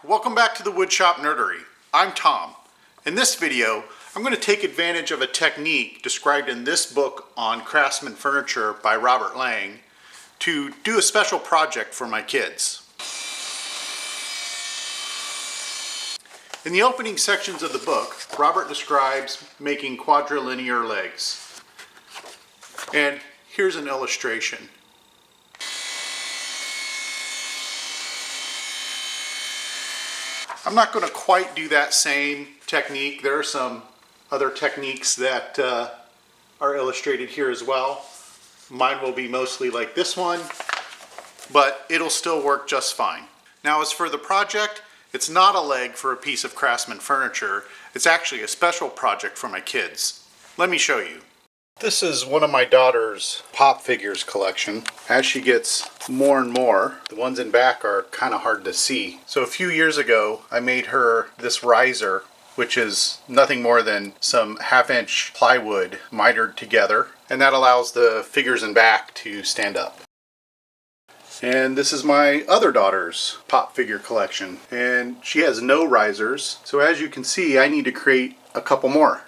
welcome back to the Woodshop Nerdery. I'm Tom. In this video, I'm going to take advantage of a technique described in this book on craftsman furniture by Robert Lang to do a special project for my kids. In the opening sections of the book, Robert describes making quadralinear legs. And here's an illustration. I'm not going to quite do that same technique. There are some other techniques that are illustrated here as well. Mine will be mostly like this one, but it'll still work just fine. Now as for the project, it's not a leg for a piece of craftsman furniture. It's actually a special project for my kids. Let me show you. This is one of my daughter's pop figures collection. As she gets more and more, the ones in back are kind of hard to see. So a few years ago, I made her this riser, which is nothing more than some 1/2-inch plywood mitered together, and that allows the figures in back to stand up. And this is my other daughter's pop figure collection, and she has no risers. So as you can see, I need to create a couple more.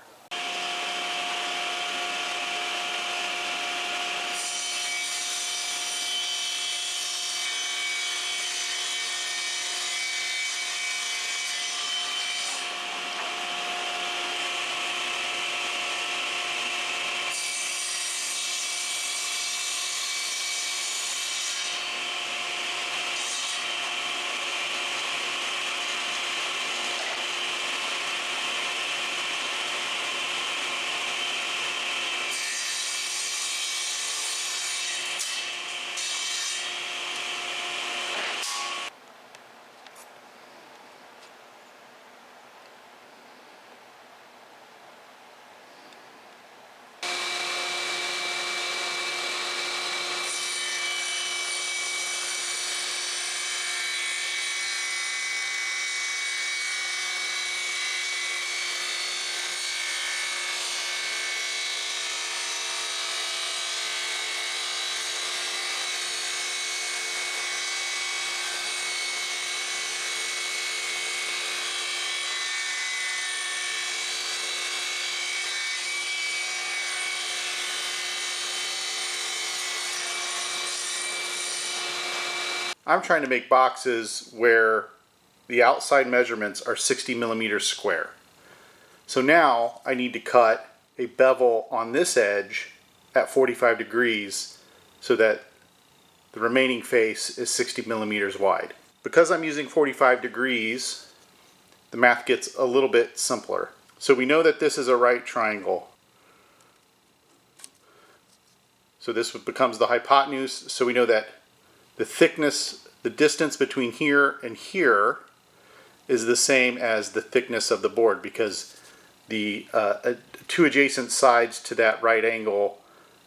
I'm trying to make boxes where the outside measurements are 60 millimeters square. So now I need to cut a bevel on this edge at 45 degrees so that the remaining face is 60 millimeters wide. Because I'm using 45 degrees, the math gets a little bit simpler. So we know that this is a right triangle. So this becomes the hypotenuse, so we know that the thickness, the distance between here and here is the same as the thickness of the board, because the two adjacent sides to that right angle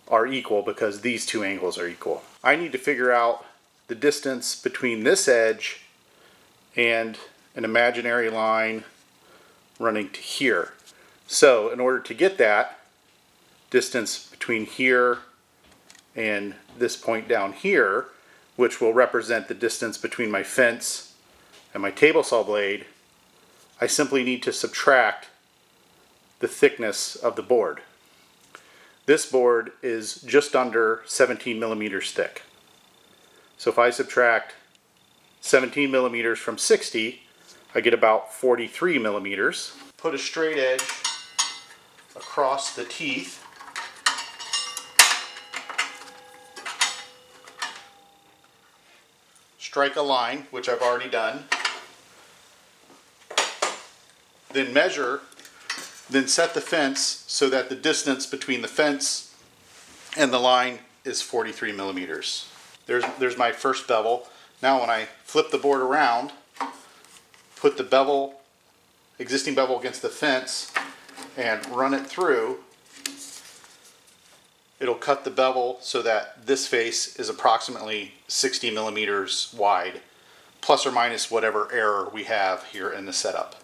are equal because these two angles are equal. I need to figure out the distance between this edge and an imaginary line running to here. So in order to get that distance between here and this point down here, which will represent the distance between my fence and my table saw blade, I simply need to subtract the thickness of the board. This board is just under 17 millimeters thick. So if I subtract 17 millimeters from 60, I get about 43 millimeters. Put a straight edge across the teeth. Strike a line, which I've already done. Then measure, then set the fence so that the distance between the fence and the line is 43 millimeters. There's my first bevel. Now when I flip the board around, put the bevel, existing bevel against the fence and run it through, it'll cut the bevel so that this face is approximately 60 millimeters wide, plus or minus whatever error we have here in the setup.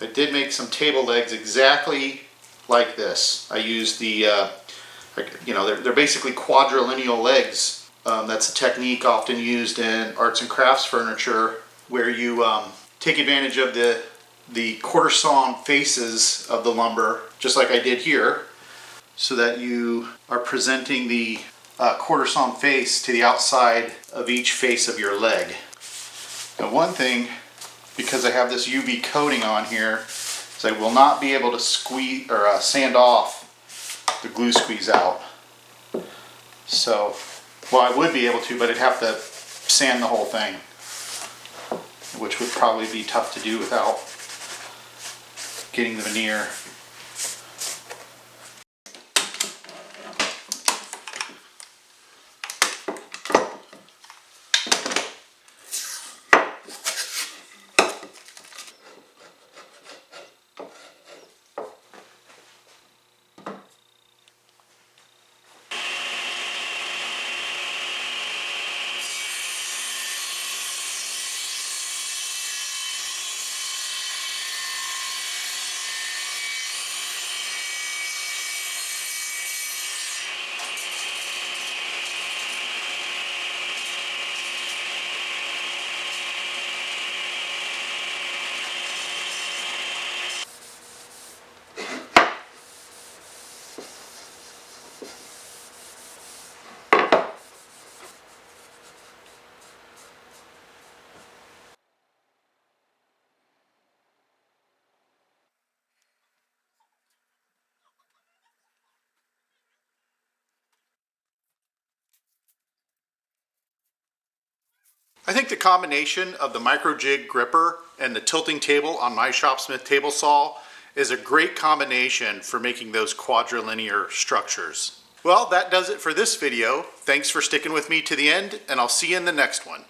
I did make some table legs exactly like this. I used the, they're basically quadralinear legs. That's a technique often used in arts and crafts furniture where you take advantage of the quarter sawn faces of the lumber, just like I did here, so that you are presenting the quarter sawn face to the outside of each face of your leg. Now one thing, because I have this UV coating on here, is I will not be able to squeeze or sand off the glue squeeze out. So, well, I would be able to, but I'd have to sand the whole thing, which would probably be tough to do without getting the veneer. I think the combination of the micro jig gripper and the tilting table on my Shopsmith table saw is a great combination for making those quadralinear structures. Well, that does it for this video. Thanks for sticking with me to the end, and I'll see you in the next one.